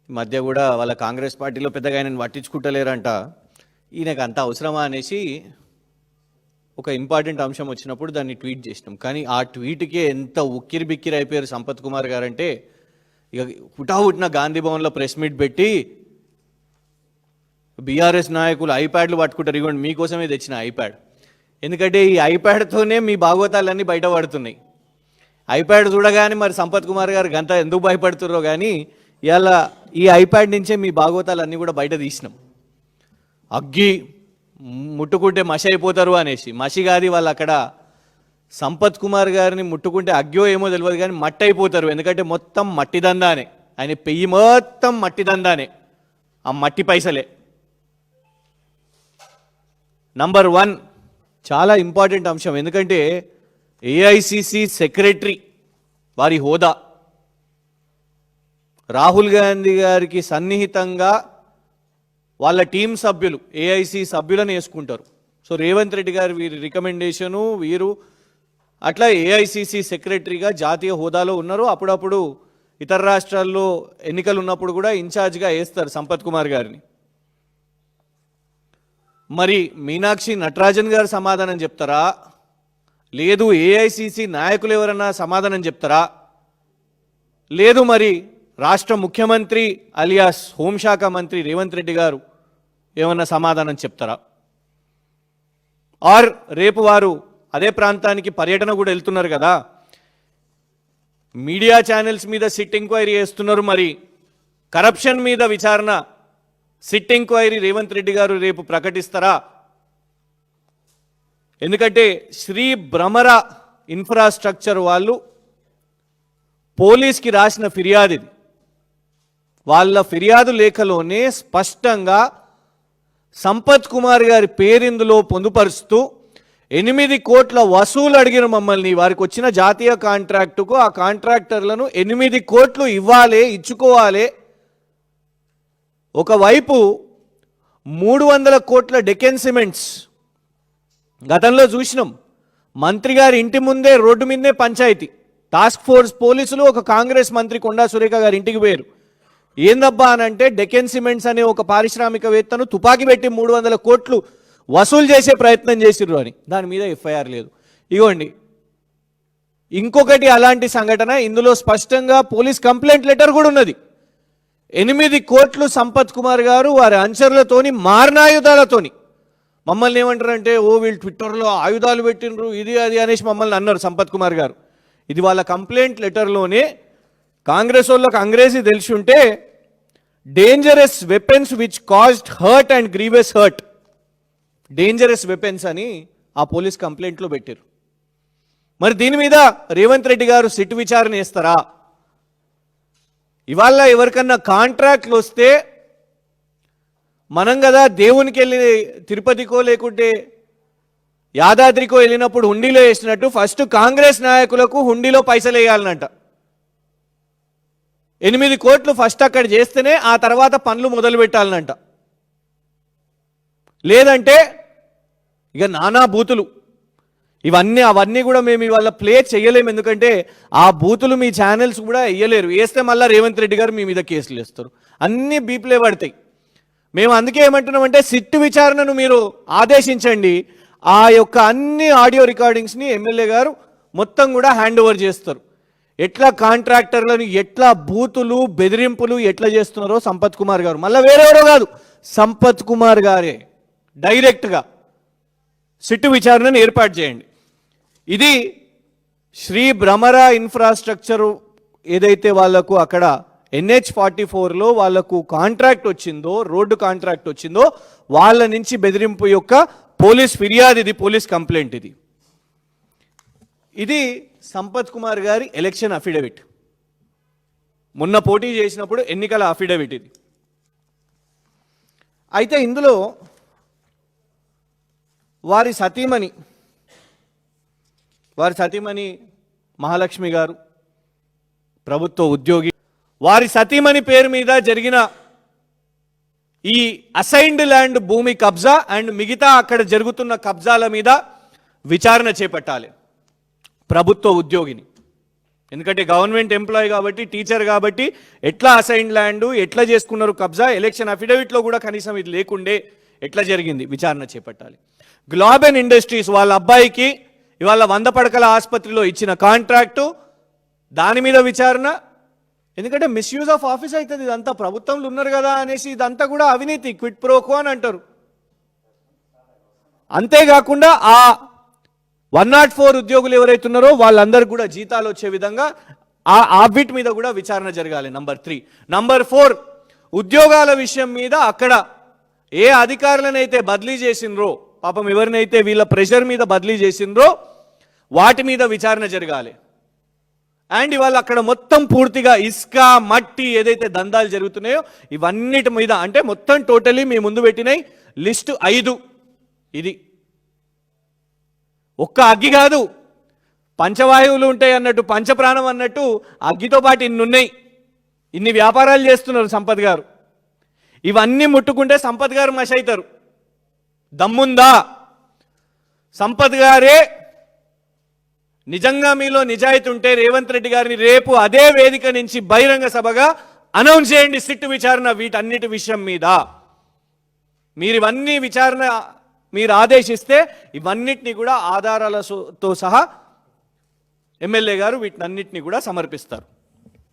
మధ్య కూడా వాళ్ళ కాంగ్రెస్ పార్టీలో పెద్దగా ఆయనను పట్టించుకుంటలేరంట. ఈయనకు అంత అవసరమా అనేసి ఒక ఇంపార్టెంట్ అంశం వచ్చినప్పుడు దాన్ని ట్వీట్ చేసినాం. కానీ ఆ ట్వీట్కే ఎంత ఉక్కిరి బిక్కిరి అయిపోయారు సంపత్ కుమార్ గారంటే, ఇక హుటాహుటిన గాంధీ భవన్లో ప్రెస్ మీట్ పెట్టి బీఆర్ఎస్ నాయకులు ఐప్యాడ్లు పట్టుకుంటారు, ఇవ్వండి మీకోసమే తెచ్చిన ఐప్యాడ్, ఎందుకంటే ఈ ఐప్యాడ్తోనే మీ భాగవతాలన్నీ బయటపడుతున్నాయి. ఐప్యాడ్ చూడగానే మరి సంపత్ కుమార్ గారు గంట ఎందుకు భయపడుతున్నారో కానీ ఇవాళ ఈ ఐప్యాడ్ నుంచే మీ భాగవతాలన్నీ కూడా బయట తీసినాం. అగ్గి ముట్టుకుంటే మసి అయిపోతారు అనేసి, మసి కాదు వాళ్ళు అక్కడ సంపత్ కుమార్ గారిని ముట్టుకుంటే అగ్గో ఏమో తెలియదు కానీ మట్టి అయిపోతారు, ఎందుకంటే మొత్తం మట్టి దందానే, ఆయన పెయ్యి మొత్తం మట్టి దందానే, ఆ మట్టి పైసలే. నంబర్ 1 చాలా ఇంపార్టెంట్ అంశం, ఎందుకంటే ఏఐసిసి సెక్రటరీ వారి హోదా రాహుల్ గాంధీ గారికి సన్నిహితంగా వాళ్ళ టీం సభ్యులు ఏఐసి సభ్యులను వేసుకుంటారు. సో రేవంత్ రెడ్డి గారు వీరి రికమెండేషను, వీరు అట్లా ఏఐసిసి సెక్రటరీగా జాతీయ హోదాలో ఉన్నారు. అప్పుడప్పుడు ఇతర రాష్ట్రాల్లో ఎన్నికలు ఉన్నప్పుడు కూడా ఇన్ఛార్జ్గా వేస్తారు సంపత్ కుమార్ గారిని. మరి మీనాక్షి నటరాజన్ గారు సమాధానం చెప్తారా, లేదు ఏఐసిసి నాయకులు ఎవరన్నా సమాధానం చెప్తారా, లేదు మరి రాష్ట్ర ముఖ్యమంత్రి అలియాస్ హోంశాఖ మంత్రి రేవంత్ రెడ్డి గారు ఏమన్నా సమాధానం చెప్తారా? ఆర్ రేపు వారు అదే ప్రాంతానికి పర్యటన కూడా వెళ్తున్నారు కదా, మీడియా ఛానల్స్ మీద సిట్ ఎంక్వైరీ చేస్తున్నారు, మరి కరప్షన్ మీద విచారణ సిట్ ఎంక్వైరీ రేవంత్ రెడ్డి గారు రేపు ప్రకటిస్తారా? ఎందుకంటే శ్రీ భ్రమర ఇన్ఫ్రాస్ట్రక్చర్ వాళ్ళు పోలీస్కి రాసిన ఫిర్యాదు ఇది. వాళ్ళ ఫిర్యాదు లేఖలోనే స్పష్టంగా సంపత్ కుమార్ గారి పేరిందులో పొందుపరుస్తూ 8 కోట్ల వసూలు అడిగిన మమ్మల్ని, వారికి వచ్చిన జాతీయ కాంట్రాక్టుకు ఆ కాంట్రాక్టర్లను 8 కోట్లు ఇవ్వాలి, ఇచ్చుకోవాలి. ఒకవైపు 300 కోట్ల డెకెన్ సిమెంట్స్ గతంలో చూసినాం, మంత్రి గారి ఇంటి ముందే రోడ్డు మీదే పంచాయతీ, టాస్క్ ఫోర్స్ పోలీసులు ఒక కాంగ్రెస్ మంత్రి కొండా సురేఖ గారి ఇంటికి పోయారు. ఏందబ్బా అనంటే డెకెన్ సిమెంట్స్ అనే ఒక పారిశ్రామికవేత్తను తుపాకీ పెట్టి 300 కోట్లు వసూలు చేసే ప్రయత్నం చేసిర్రు అని, దాని మీద ఎఫ్ఐఆర్ లేదు. ఇగోండి ఇంకొకటి అలాంటి సంఘటన, ఇందులో స్పష్టంగా పోలీస్ కంప్లైంట్ లెటర్ కూడా ఉన్నది. 8 కోట్లు సంపత్ కుమార్ గారు వారి అనుచరులతోని మారణాయుధాలతోని మమ్మల్ని ఏమంటారంటే, ఓ వీళ్ళు ట్విట్టర్లో ఆయుధాలు పెట్టినరు ఇది అది అనేసి మమ్మల్ని అన్నారు సంపత్ కుమార్ గారు. ఇది వాళ్ళ కంప్లైంట్ లెటర్లోనే. కాంగ్రెస్ వాళ్ళకు అంగ్రేజీ తెలిసి ఉంటే dangerous weapons which caused hurt and grievous hurt, dangerous weapons అని ఆ పోలీస్ కంప్లైంట్లో పెట్టారు. మరి దీని మీద రేవంత్ రెడ్డి గారు సిట్ విచారణ చేస్తారా? ఇవాళ ఎవరికన్నా కాంట్రాక్ట్లు వస్తే మనం కదా దేవునికి వెళ్ళి తిరుపతికో లేకుంటే యాదాద్రికో వెళ్ళినప్పుడు హుండీలో వేసినట్టు ఫస్ట్ కాంగ్రెస్ నాయకులకు హుండీలో పైసలు వేయాలనంట. 8 కోట్లు ఫస్ట్ అక్కడ చేస్తేనే ఆ తర్వాత పనులు మొదలు పెట్టాలనంట. లేదంటే ఇక నానా బూతులు అవన్నీ కూడా మేము ఇవాళ ప్లే చేయలేము, ఎందుకంటే ఆ బూతులు మీ ఛానల్స్ కూడా వేయలేరు. వేస్తే మళ్ళీ రేవంత్ రెడ్డి గారు మీ మీద కేసులు వేస్తారు, అన్నీ బీప్లే పడతాయి. మేము అందుకే ఏమంటున్నామంటే సిట్ విచారణను మీరు ఆదేశించండి, ఆ యొక్క అన్ని ఆడియో రికార్డింగ్స్ని ఎమ్మెల్యే గారు మొత్తం కూడా హ్యాండ్ ఓవర్ చేస్తారు. ఎట్లా కాంట్రాక్టర్లను ఎట్లా బూతులు బెదిరింపులు ఎట్లా చేస్తున్నారో సంపత్ కుమార్ గారు, మళ్ళీ వేరెవరో కాదు సంపత్ కుమార్ గారే డైరెక్ట్గా సిట్టు విచారణను ఏర్పాటు చేయండి. ఇది శ్రీ భ్రమర ఇన్ఫ్రాస్ట్రక్చర్ ఏదైతే వాళ్లకు అక్కడ NH-44లో వాళ్లకు కాంట్రాక్ట్ వచ్చిందో, రోడ్డు కాంట్రాక్ట్ వచ్చిందో, వాళ్ళ నుంచి బెదిరింపు యొక్క పోలీస్ ఫిర్యాదు ఇది, పోలీస్ కంప్లైంట్ ఇది. ఇది సంపత్ కుమార్ గారి ఎలక్షన్ అఫిడవిట్, మొన్న పోటీ చేసినప్పుడు ఎన్నికల అఫిడవిట్ ఇది. అయితే ఇందులో వారి సతీమణి మహాలక్ష్మి గారు ప్రభుత్వ ఉద్యోగి, వారి సతీమణి పేరు మీద జరిగిన ఈ అసైన్డ్ ల్యాండ్ భూమి కబ్జా అండ్ మిగతా అక్కడ జరుగుతున్న కబ్జాల మీద విచారణ చేపట్టాలి ప్రభుత్వ ఉద్యోగిని. ఎందుకంటే గవర్నమెంట్ ఎంప్లాయీ కాబట్టి, టీచర్ కాబట్టి ఎట్లా అసైన్ ల్యాండ్, ఎట్లా చేసుకున్నారు కబ్జా, ఎలక్షన్ అఫిడవిట్లో కూడా కనీసం ఇది లేకుండే ఎట్లా జరిగింది విచారణ చేపట్టాలి. గ్లోబెన్ ఇండస్ట్రీస్ వాళ్ళ అబ్బాయికి ఇవాళ 100 పడకల ఆసుపత్రిలో ఇచ్చిన కాంట్రాక్టు, దాని మీద విచారణ. ఎందుకంటే మిస్యూజ్ ఆఫ్ ఆఫీస్ అవుతుంది, ఇదంతా ప్రభుత్వంలో ఉన్నారు కదా అనేసి ఇదంతా కూడా అవినీతి, క్విట్ ప్రోకో అని అంటారు. అంతేకాకుండా ఆ 104 ఉద్యోగులు ఎవరైతున్నారో వాళ్ళందరూ కూడా జీతాలు వచ్చే విధంగా ఆ బిట్ మీద కూడా విచారణ జరగాలి. నంబర్ 3. నంబర్ 4, ఉద్యోగాల విషయం మీద అక్కడ ఏ అధికారులనైతే బదిలీ చేసిండ్రో, పాపం ఎవరినైతే వీళ్ళ ప్రెషర్ మీద బదిలీ చేసిండ్రో వాటి మీద విచారణ జరగాలి. అండ్ ఇవాళ అక్కడ మొత్తం పూర్తిగా ఇసుక, మట్టి ఏదైతే దందాలు జరుగుతున్నాయో ఇవన్నిటి మీద, అంటే మొత్తం టోటలీ మీ ముందు పెట్టినాయి లిస్టు 5. ఇది ఒక్క అగ్గి కాదు, పంచవాయువులు ఉంటాయి అన్నట్టు, పంచప్రాణం అన్నట్టు అగ్గితో పాటు ఇన్ని ఉన్నాయి. ఇన్ని వ్యాపారాలు చేస్తున్నారు సంపత్ గారు. ఇవన్నీ ముట్టుకుంటే సంపత్ గారు మష అవుతారు. దమ్ముందా? సంపత్ గారే నిజంగా మీలో నిజాయితీ ఉంటే రేవంత్ రెడ్డి గారిని రేపు అదే వేదిక నుంచి బహిరంగ సభగా అనౌన్స్ చేయండి సిట్టు విచారణ వీటన్నిటి విషయం మీద. మీరు ఇవన్నీ విచారణ మీరు ఆదేశిస్తే ఇవన్నిటిని కూడా ఆధారాలతో సహా ఎమ్మెల్యే గారు వీటినన్నిటిని కూడా సమర్పిస్తారు.